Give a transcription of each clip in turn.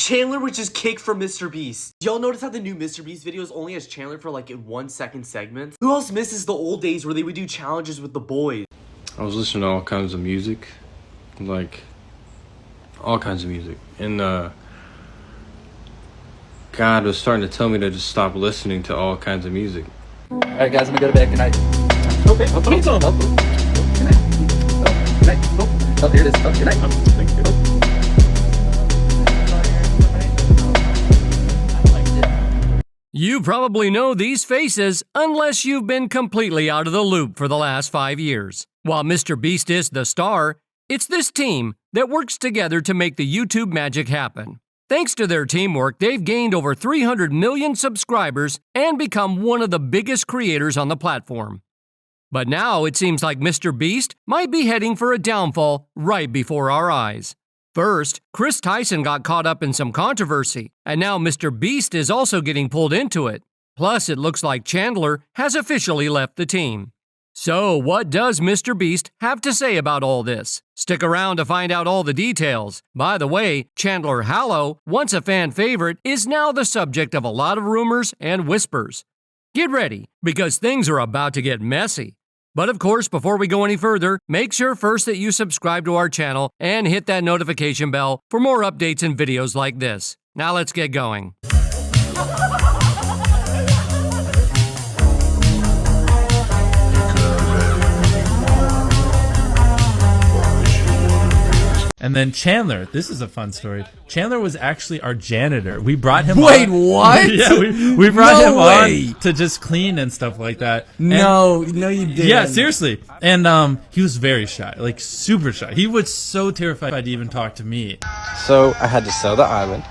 Chandler was just kicked from Mr. Beast. Y'all notice how the new Mr. Beast videos only has Chandler for like in 1 second segments? Who else misses the old days where they would do challenges with the boys? I was listening to all kinds of music, like all kinds of music, and God was starting to tell me to just stop listening to all kinds of music. Alright guys, let me go to bed. Good night. Okay, good night. Oh, good night. Oh, here it is. Oh, good night. Thank you. You probably know these faces unless you've been completely out of the loop for the last 5 years. While Mr. Beast is the star, it's this team that works together to make the YouTube magic happen. Thanks to their teamwork, they've gained over 300 million subscribers and become one of the biggest creators on the platform. But now it seems like Mr. Beast might be heading for a downfall right before our eyes. First, Chris Tyson got caught up in some controversy, and now Mr. Beast is also getting pulled into it. Plus, it looks like Chandler has officially left the team. So, what does Mr. Beast have to say about all this? Stick around to find out all the details. By the way, Chandler Hallow, once a fan favorite, is now the subject of a lot of rumors and whispers. Get ready, because things are about to get messy. But of course, before we go any further, make sure first that you subscribe to our channel and hit that notification bell for more updates and videos like this. Now let's get going. And then Chandler, this is a fun story. Chandler was actually our janitor. We brought him Wait, on. what? Yeah, we brought No him way. on to just clean and stuff like that. And No, you didn't. yeah, seriously. And he was very shy, like super shy. He was so terrified to even talk to me. So I had to sell the island,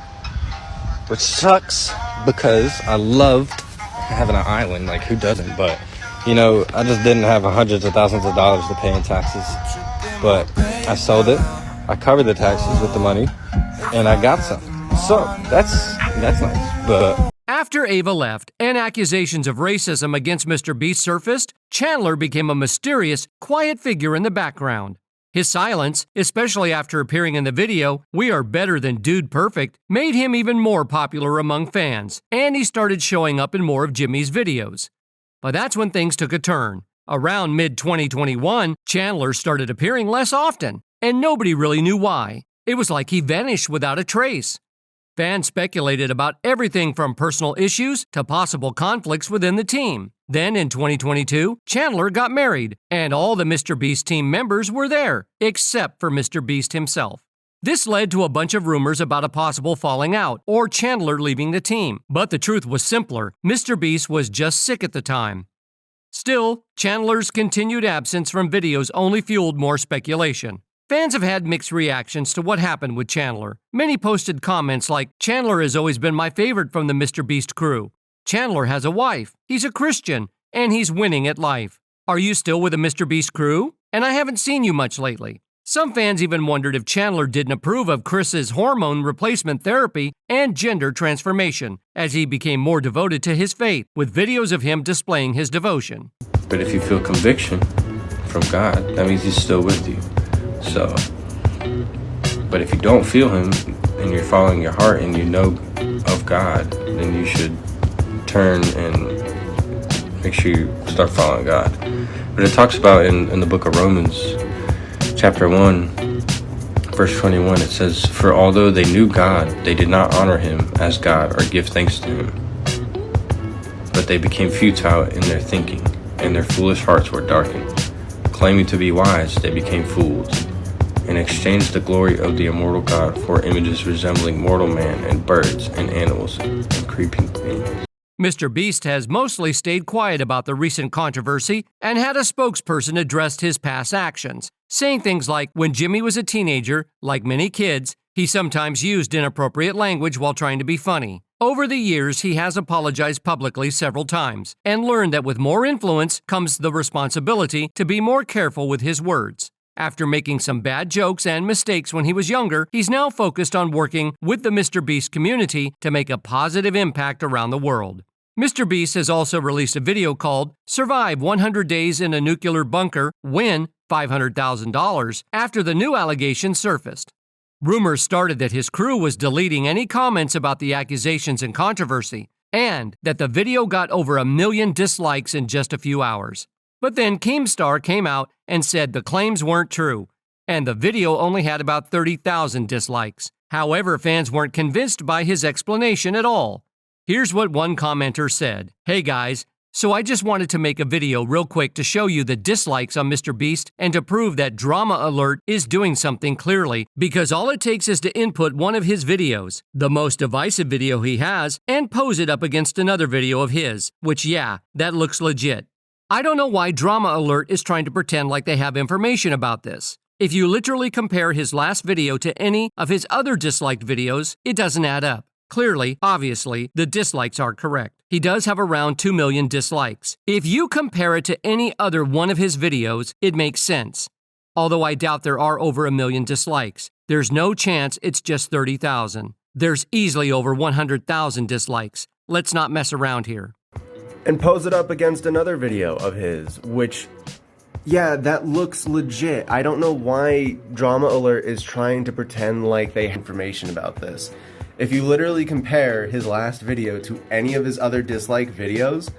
which sucks because I loved having an island. Like, who doesn't? But, you know, I just didn't have hundreds of thousands of dollars to pay in taxes. But I sold it. I covered the taxes with the money, and I got some. So that's nice. But After Ava left and accusations of racism against Mr. Beast surfaced, Chandler became a mysterious, quiet figure in the background. His silence, especially after appearing in the video We Are Better Than Dude Perfect, made him even more popular among fans, and he started showing up in more of Jimmy's videos. But that's when things took a turn. Around mid-2021, Chandler started appearing less often, and nobody really knew why. It was like he vanished without a trace. Fans speculated about everything from personal issues to possible conflicts within the team. Then in 2022, Chandler got married, and all the Mr. Beast team members were there, except for Mr. Beast himself. This led to a bunch of rumors about a possible falling out or Chandler leaving the team, but the truth was simpler. Mr. Beast was just sick at the time. Still, Chandler's continued absence from videos only fueled more speculation. Fans have had mixed reactions to what happened with Chandler. Many posted comments like, "Chandler has always been my favorite from the Mr. Beast crew. Chandler has a wife, he's a Christian, and he's winning at life. Are you still with the Mr. Beast crew? And I haven't seen you much lately." Some fans even wondered if Chandler didn't approve of Chris's hormone replacement therapy and gender transformation, as he became more devoted to his faith, with videos of him displaying his devotion. But if you feel conviction from God, that means he's still with you. So, but if you don't feel him and you're following your heart and you know of God, then you should turn and make sure you start following God. But it talks about in the book of Romans, chapter 1, verse 21, it says, "For although they knew God, they did not honor him as God or give thanks to him. But they became futile in their thinking, and their foolish hearts were darkened. Claiming to be wise, they became fools, and exchanged the glory of the immortal God for images resembling mortal man and birds and animals and creeping things." Mr. Beast has mostly stayed quiet about the recent controversy and had a spokesperson address his past actions, saying things like, when Jimmy was a teenager, like many kids, he sometimes used inappropriate language while trying to be funny. Over the years, he has apologized publicly several times and learned that with more influence comes the responsibility to be more careful with his words. After making some bad jokes and mistakes when he was younger, he's now focused on working with the Mr. Beast community to make a positive impact around the world. Mr. Beast has also released a video called "Survive 100 Days in a Nuclear Bunker, Win $500,000" after the new allegations surfaced. Rumors started that his crew was deleting any comments about the accusations and controversy, and that the video got over 1 million dislikes in just a few hours. But then Keemstar came out and said the claims weren't true, and the video only had about 30,000 dislikes. However, fans weren't convinced by his explanation at all. Here's what one commenter said. "Hey guys, so I just wanted to make a video real quick to show you the dislikes on Mr. Beast and to prove that Drama Alert is doing something clearly, because all it takes is to input one of his videos, the most divisive video he has, and pose it up against another video of his, which yeah, that looks legit. I don't know why Drama Alert is trying to pretend like they have information about this. If you literally compare his last video to any of his other disliked videos, it doesn't add up. Clearly, obviously, the dislikes are correct. He does have around 2 million dislikes. If you compare it to any other one of his videos, it makes sense. Although I doubt there are over 1 million dislikes. There's no chance it's just 30,000. There's easily over 100,000 dislikes. Let's not mess around here." And pose it up against another video of his, which, yeah, that looks legit. I don't know why Drama Alert is trying to pretend like they have information about this. If you literally compare his last video to any of his other disliked videos,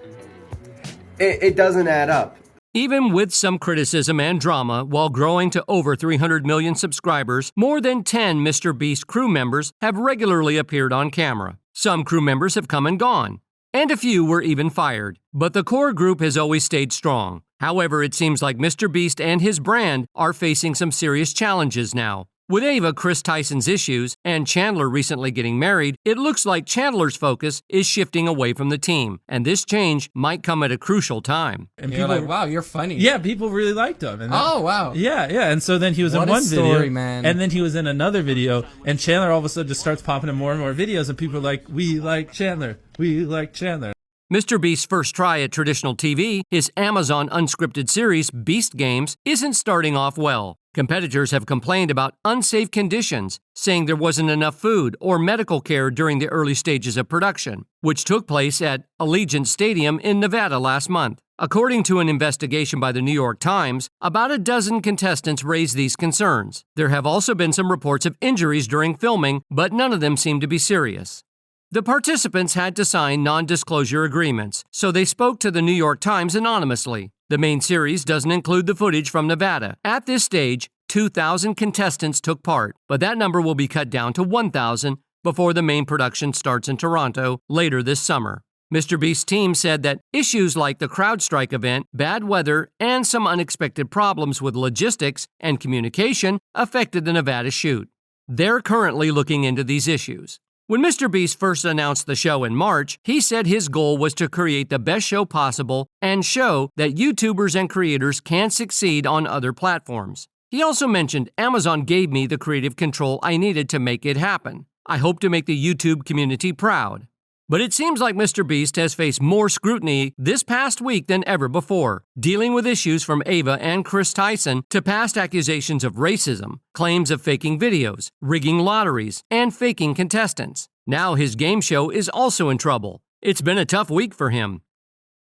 it doesn't add up. Even with some criticism and drama, while growing to over 300 million subscribers, more than 10 Mr. Beast crew members have regularly appeared on camera. Some crew members have come and gone, and a few were even fired. But the core group has always stayed strong. However, it seems like Mr. Beast and his brand are facing some serious challenges now. With Ava, Chris Tyson's issues, and Chandler recently getting married, it looks like Chandler's focus is shifting away from the team, and this change might come at a crucial time. And You're like, wow, you're funny. Yeah, people really liked him. And Oh, wow. Yeah. And so then he was What in a one story, video, man. and then he was in another video, and Chandler all of a sudden just starts popping in more and more videos, and people are like, "We like Chandler. We like Chandler." Mr. Beast's first try at traditional TV, his Amazon unscripted series, Beast Games, isn't starting off well. Competitors have complained about unsafe conditions, saying there wasn't enough food or medical care during the early stages of production, which took place at Allegiant Stadium in Nevada last month. According to an investigation by the New York Times, about a dozen contestants raised these concerns. There have also been some reports of injuries during filming, but none of them seem to be serious. The participants had to sign non-disclosure agreements, so they spoke to the New York Times anonymously. The main series doesn't include the footage from Nevada. At this stage, 2,000 contestants took part, but that number will be cut down to 1,000 before the main production starts in Toronto later this summer. Mr. Beast's team said that issues like the CrowdStrike event, bad weather, and some unexpected problems with logistics and communication affected the Nevada shoot. They're currently looking into these issues. When Mr. Beast first announced the show in March, he said his goal was to create the best show possible and show that YouTubers and creators can succeed on other platforms. He also mentioned, "Amazon gave me the creative control I needed to make it happen. I hope to make the YouTube community proud." But it seems like Mr. Beast has faced more scrutiny this past week than ever before, dealing with issues from Ava and Chris Tyson to past accusations of racism, claims of faking videos, rigging lotteries, and faking contestants. Now his game show is also in trouble. It's been a tough week for him.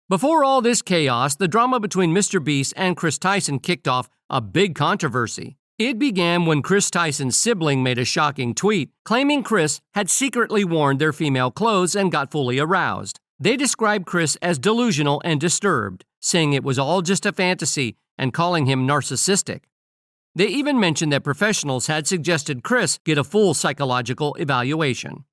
Before all this chaos, the drama between Mr. Beast and Chris Tyson kicked off a big controversy. It began when Chris Tyson's sibling made a shocking tweet claiming Chris had secretly worn their female clothes and got fully aroused. They described Chris as delusional and disturbed, saying it was all just a fantasy and calling him narcissistic. They even mentioned that professionals had suggested Chris get a full psychological evaluation.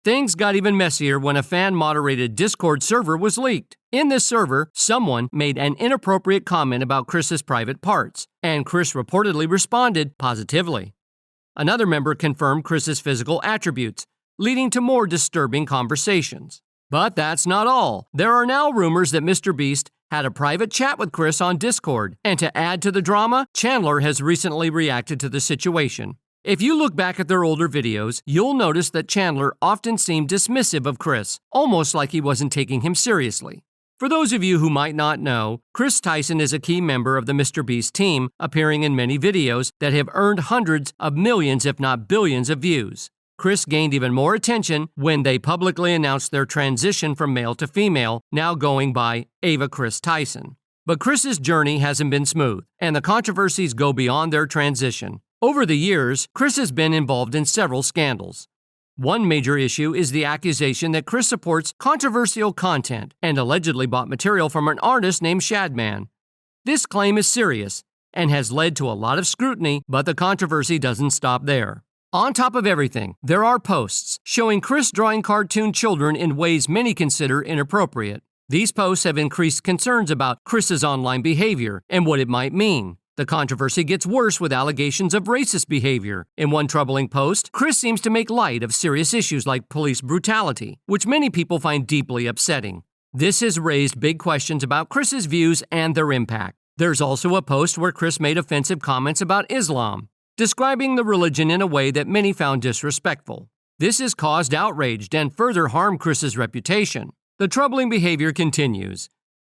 Things got even messier when a fan-moderated Discord server was leaked. In this server, someone made an inappropriate comment about Chris's private parts, and Chris reportedly responded positively. Another member confirmed Chris's physical attributes, leading to more disturbing conversations. But that's not all. There are now rumors that Mr. Beast had a private chat with Chris on Discord, and to add to the drama, Chandler has recently reacted to the situation. If you look back at their older videos, you'll notice that Chandler often seemed dismissive of Chris, almost like he wasn't taking him seriously. For those of you who might not know, Chris Tyson is a key member of the Mr. Beast team, appearing in many videos that have earned hundreds of millions if not billions of views. Chris gained even more attention when they publicly announced their transition from male to female, now going by Ava Chris Tyson. But Chris's journey hasn't been smooth, and the controversies go beyond their transition. Over the years, Chris has been involved in several scandals. One major issue is the accusation that Chris supports controversial content and allegedly bought material from an artist named Shadman. This claim is serious and has led to a lot of scrutiny, but the controversy doesn't stop there. On top of everything, there are posts showing Chris drawing cartoon children in ways many consider inappropriate. These posts have increased concerns about Chris's online behavior and what it might mean. The controversy gets worse with allegations of racist behavior. In one troubling post, Chris seems to make light of serious issues like police brutality, which many people find deeply upsetting. This has raised big questions about Chris's views and their impact. There's also a post where Chris made offensive comments about Islam, describing the religion in a way that many found disrespectful. This has caused outrage and further harmed Chris's reputation. The troubling behavior continues.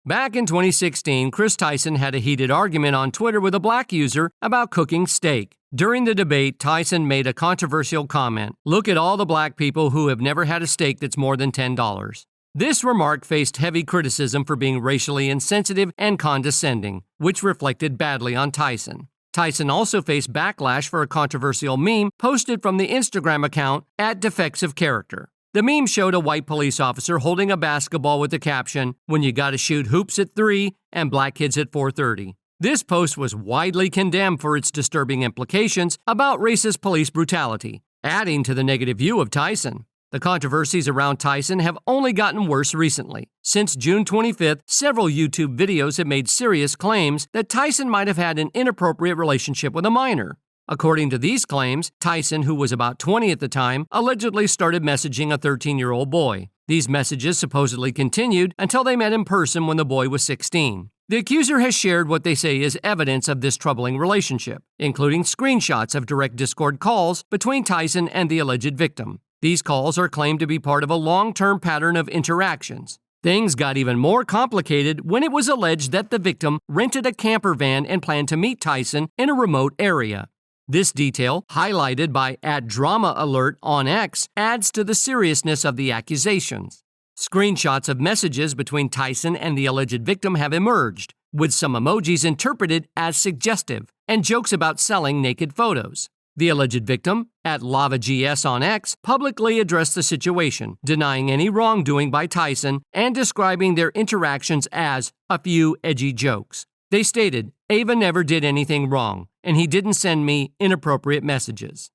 Back in 2016, Chris Tyson had a heated argument on Twitter with a black user about cooking steak. During the debate, Tyson made a controversial comment. "Look at all the black people who have never had a steak that's more than $10. This remark faced heavy criticism for being racially insensitive and condescending, which reflected badly on Tyson. Tyson also faced backlash for a controversial meme posted from the Instagram account @defectsofcharacter. The meme showed a white police officer holding a basketball with the caption, "When you gotta shoot hoops at 3 and black kids at 4:30. This post was widely condemned for its disturbing implications about racist police brutality, adding to the negative view of Tyson. The controversies around Tyson have only gotten worse recently. Since June 25th, several YouTube videos have made serious claims that Tyson might have had an inappropriate relationship with a minor. According to these claims, Tyson, who was about 20 at the time, allegedly started messaging a 13-year-old boy. These messages supposedly continued until they met in person when the boy was 16. The accuser has shared what they say is evidence of this troubling relationship, including screenshots of direct Discord calls between Tyson and the alleged victim. These calls are claimed to be part of a long-term pattern of interactions. Things got even more complicated when it was alleged that the victim rented a camper van and planned to meet Tyson in a remote area. This detail, highlighted by @DramaAlert on X, adds to the seriousness of the accusations. Screenshots of messages between Tyson and the alleged victim have emerged, with some emojis interpreted as suggestive and jokes about selling naked photos. The alleged victim, @LavaGS on X, publicly addressed the situation, denying any wrongdoing by Tyson and describing their interactions as a few edgy jokes. They stated, "Ava never did anything wrong, and he didn't send me inappropriate messages."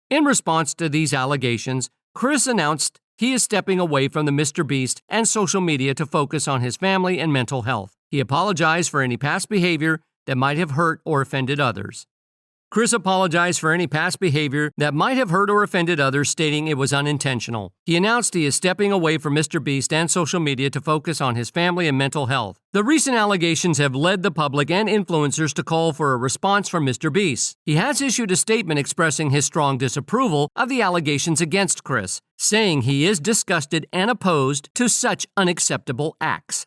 In response to these allegations, Chris announced he is stepping away from the Mr. Beast and social media to focus on his family and mental health. He apologized for any past behavior that might have hurt or offended others. Chris apologized for any past behavior that might have hurt or offended others, stating it was unintentional. He announced he is stepping away from Mr. Beast and social media to focus on his family and mental health. The recent allegations have led the public and influencers to call for a response from Mr. Beast. He has issued a statement expressing his strong disapproval of the allegations against Chris, saying he is disgusted and opposed to such unacceptable acts.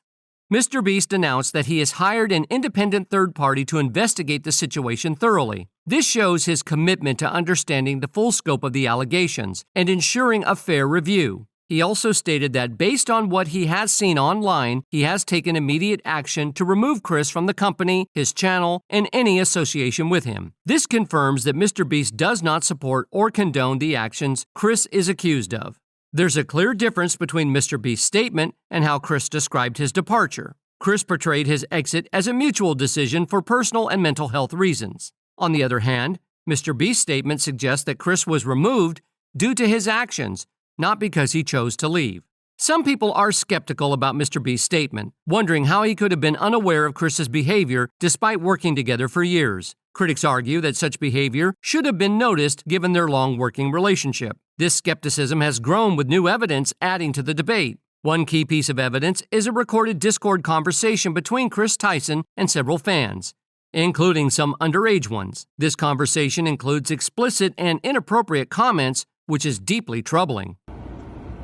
Mr. Beast announced that he has hired an independent third party to investigate the situation thoroughly. This shows his commitment to understanding the full scope of the allegations and ensuring a fair review. He also stated that based on what he has seen online, he has taken immediate action to remove Chris from the company, his channel, and any association with him. This confirms that Mr. Beast does not support or condone the actions Chris is accused of. There's a clear difference between Mr. Beast's statement and how Chris described his departure. Chris portrayed his exit as a mutual decision for personal and mental health reasons. On the other hand, Mr. Beast's statement suggests that Chris was removed due to his actions, not because he chose to leave. Some people are skeptical about Mr. Beast's statement, wondering how he could have been unaware of Chris's behavior despite working together for years. Critics argue that such behavior should have been noticed given their long working relationship. This skepticism has grown with new evidence adding to the debate. One key piece of evidence is a recorded Discord conversation between Chris Tyson and several fans, including some underage ones. This conversation includes explicit and inappropriate comments, which is deeply troubling.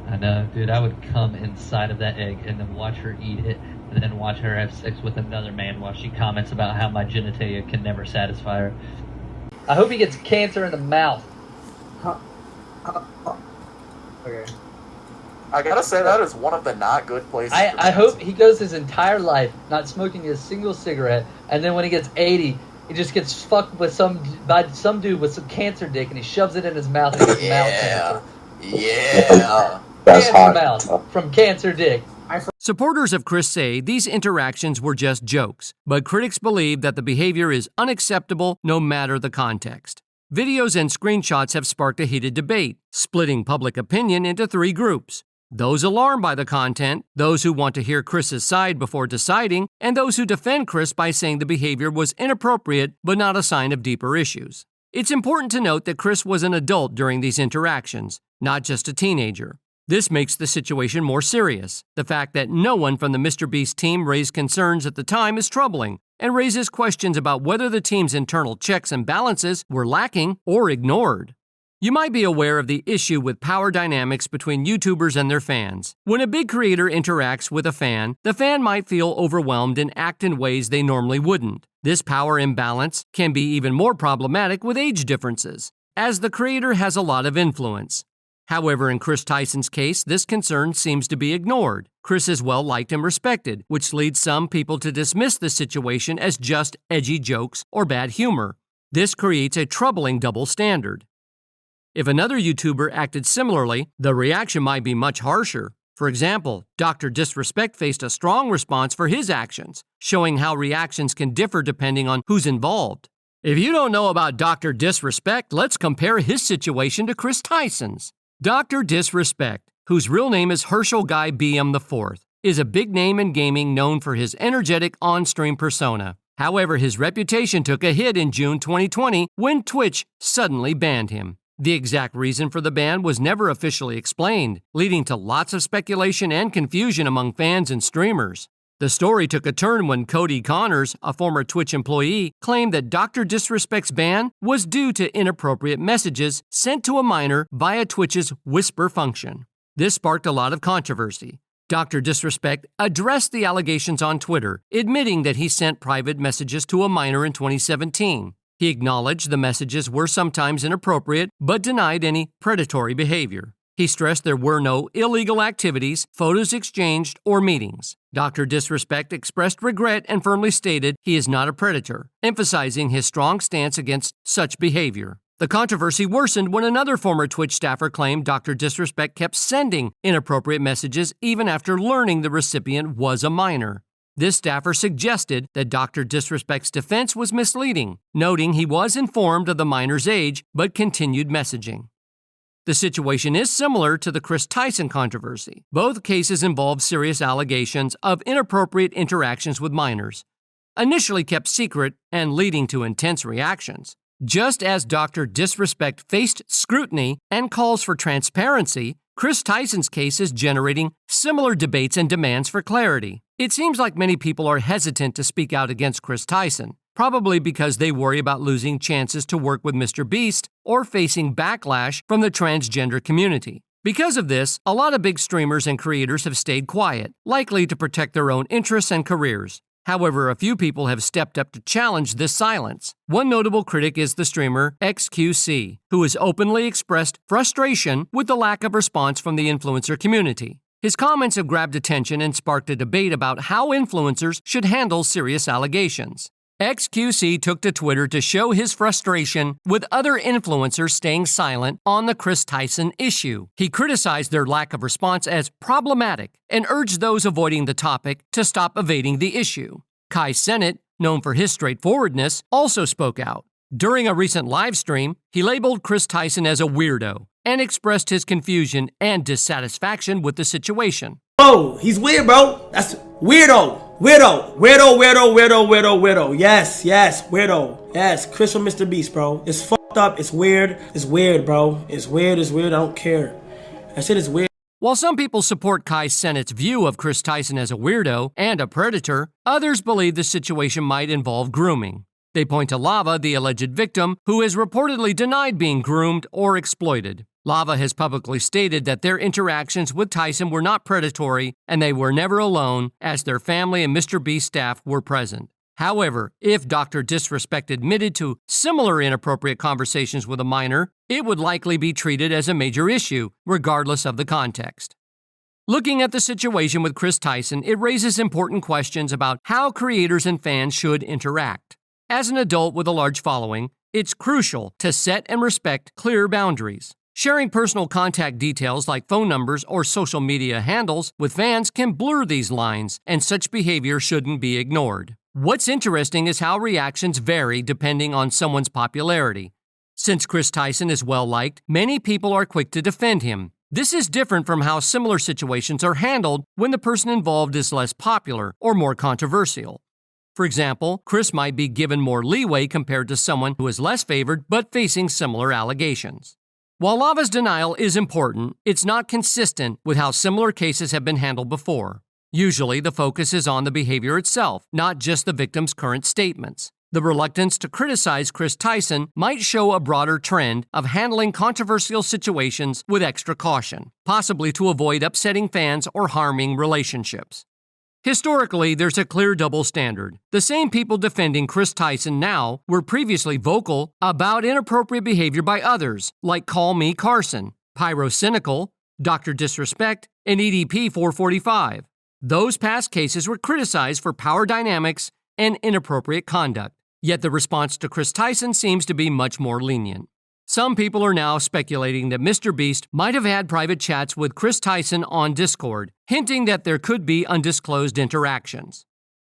I know, dude, I would come inside of that egg and then watch her eat it, and then watch her have sex with another man while she comments about how my genitalia can never satisfy her. I hope he gets cancer in the mouth. Okay. I gotta say, that is one of the not good places. I hope he goes his entire life not smoking a single cigarette, and then when he gets 80, He just gets fucked by some dude with some cancer dick, and he shoves it in his mouth and gets mouth cancer. Yeah. Cancer mouth from cancer dick. Supporters of Chris say these interactions were just jokes, but critics believe that the behavior is unacceptable no matter the context. Videos and screenshots have sparked a heated debate, splitting public opinion into three groups: those alarmed by the content, those who want to hear Chris's side before deciding, and those who defend Chris by saying the behavior was inappropriate but not a sign of deeper issues. It's important to note that Chris was an adult during these interactions, not just a teenager. This makes the situation more serious. The fact that no one from the MrBeast team raised concerns at the time is troubling and raises questions about whether the team's internal checks and balances were lacking or ignored. You might be aware of the issue with power dynamics between YouTubers and their fans. When a big creator interacts with a fan, the fan might feel overwhelmed and act in ways they normally wouldn't. This power imbalance can be even more problematic with age differences, as the creator has a lot of influence. However, in Chris Tyson's case, this concern seems to be ignored. Chris is well liked and respected, which leads some people to dismiss the situation as just edgy jokes or bad humor. This creates a troubling double standard. If another YouTuber acted similarly, the reaction might be much harsher. For example, Dr. Disrespect faced a strong response for his actions, showing how reactions can differ depending on who's involved. If you don't know about Dr. Disrespect, let's compare his situation to Chris Tyson's. Dr. Disrespect, whose real name is Herschel Guy BM IV, is a big name in gaming known for his energetic on-stream persona. However, his reputation took a hit in June 2020 when Twitch suddenly banned him. The exact reason for the ban was never officially explained, leading to lots of speculation and confusion among fans and streamers. The story took a turn when Cody Connors, a former Twitch employee, claimed that Dr. Disrespect's ban was due to inappropriate messages sent to a minor via Twitch's whisper function. This sparked a lot of controversy. Dr. Disrespect addressed the allegations on Twitter, admitting that he sent private messages to a minor in 2017. He acknowledged the messages were sometimes inappropriate, but denied any predatory behavior. He stressed there were no illegal activities, photos exchanged, or meetings. Dr. Disrespect expressed regret and firmly stated he is not a predator, emphasizing his strong stance against such behavior. The controversy worsened when another former Twitch staffer claimed Dr. Disrespect kept sending inappropriate messages even after learning the recipient was a minor. This staffer suggested that Dr. Disrespect's defense was misleading, noting he was informed of the minor's age but continued messaging. The situation is similar to the Chris Tyson controversy. Both cases involve serious allegations of inappropriate interactions with minors, initially kept secret and leading to intense reactions. Just as Dr. Disrespect faced scrutiny and calls for transparency, Chris Tyson's case is generating similar debates and demands for clarity. It seems like many people are hesitant to speak out against Chris Tyson, probably because they worry about losing chances to work with MrBeast or facing backlash from the transgender community. Because of this, a lot of big streamers and creators have stayed quiet, likely to protect their own interests and careers. However, a few people have stepped up to challenge this silence. One notable critic is the streamer XQC, who has openly expressed frustration with the lack of response from the influencer community. His comments have grabbed attention and sparked a debate about how influencers should handle serious allegations. XQC took to Twitter to show his frustration with other influencers staying silent on the Chris Tyson issue. He criticized their lack of response as problematic and urged those avoiding the topic to stop evading the issue. Kai Cenat, known for his straightforwardness, also spoke out. During a recent live stream, he labeled Chris Tyson as a weirdo and expressed his confusion and dissatisfaction with the situation. Oh, he's weird, bro. That's weirdo. Weirdo. Yes, weirdo. Yes, Chris from MrBeast, bro. It's fucked up. It's weird. It's weird, bro. It's weird. I don't care. That shit is weird. While some people support Kai Cenat's view of Chris Tyson as a weirdo and a predator, others believe the situation might involve grooming. They point to Lava, the alleged victim, who has reportedly denied being groomed or exploited. Lava has publicly stated that their interactions with Tyson were not predatory and they were never alone, as their family and MrBeast staff were present. However, if Dr. Disrespect admitted to similar inappropriate conversations with a minor, it would likely be treated as a major issue, regardless of the context. Looking at the situation with Chris Tyson, it raises important questions about how creators and fans should interact. As an adult with a large following, it's crucial to set and respect clear boundaries. Sharing personal contact details like phone numbers or social media handles with fans can blur these lines, and such behavior shouldn't be ignored. What's interesting is how reactions vary depending on someone's popularity. Since Chris Tyson is well-liked, many people are quick to defend him. This is different from how similar situations are handled when the person involved is less popular or more controversial. For example, Chris might be given more leeway compared to someone who is less favored but facing similar allegations. While Lava's denial is important, it's not consistent with how similar cases have been handled before. Usually, the focus is on the behavior itself, not just the victim's current statements. The reluctance to criticize Chris Tyson might show a broader trend of handling controversial situations with extra caution, possibly to avoid upsetting fans or harming relationships. Historically, there's a clear double standard. The same people defending Chris Tyson now were previously vocal about inappropriate behavior by others, like Call Me Carson, Pyrocynical, Dr. Disrespect, and EDP 445. Those past cases were criticized for power dynamics and inappropriate conduct, yet the response to Chris Tyson seems to be much more lenient. Some people are now speculating that Mr. Beast might have had private chats with Chris Tyson on Discord, hinting that there could be undisclosed interactions.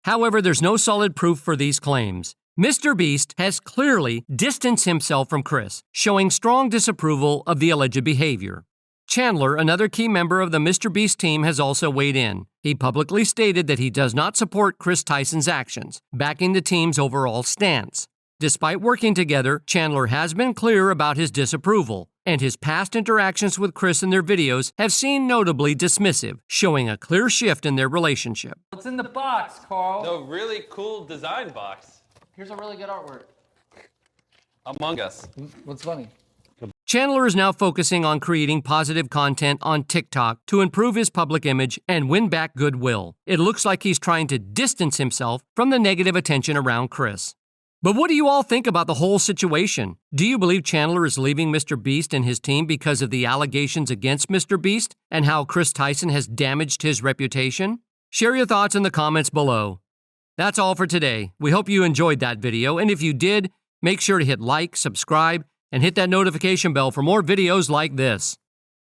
However, there's no solid proof for these claims. Mr. Beast has clearly distanced himself from Chris, showing strong disapproval of the alleged behavior. Chandler, another key member of the Mr. Beast team, has also weighed in. He publicly stated that he does not support Chris Tyson's actions, backing the team's overall stance. Despite working together, Chandler has been clear about his disapproval, and his past interactions with Chris in their videos have seemed notably dismissive, showing a clear shift in their relationship. What's in the box, Carl? No, really cool design box. Here's a really good artwork. Among Us. What's funny? Chandler is now focusing on creating positive content on TikTok to improve his public image and win back goodwill. It looks like he's trying to distance himself from the negative attention around Chris. But what do you all think about the whole situation? Do you believe Chandler is leaving Mr. Beast and his team because of the allegations against Mr. Beast and how Chris Tyson has damaged his reputation? Share your thoughts in the comments below. That's all for today. We hope you enjoyed that video, and if you did, make sure to hit like, subscribe, and hit that notification bell for more videos like this.